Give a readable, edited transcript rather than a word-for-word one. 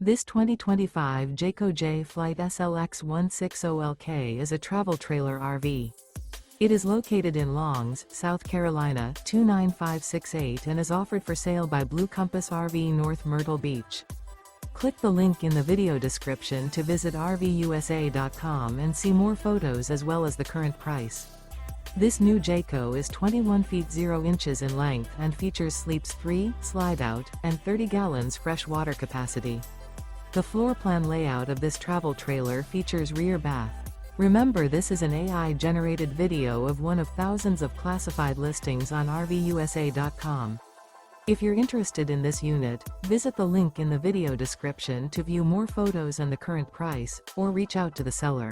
This 2025 Jayco Jay Flight SLX 160LK is a travel trailer RV. It is located in Longs, South Carolina 29568 and is offered for sale by Blue Compass RV North Myrtle Beach. Click the link in the video description to visit RVUSA.com and see more photos as well as the current price. This new Jayco is 21 feet 0 inches in length and features sleeps 3, Slideout, and 30 gallons fresh water capacity. The floor plan layout of this travel trailer features rear bath. Remember, this is an AI-generated video of one of thousands of classified listings on RVUSA.com. If you're interested in this unit, visit the link in the video description to view more photos and the current price, or reach out to the seller.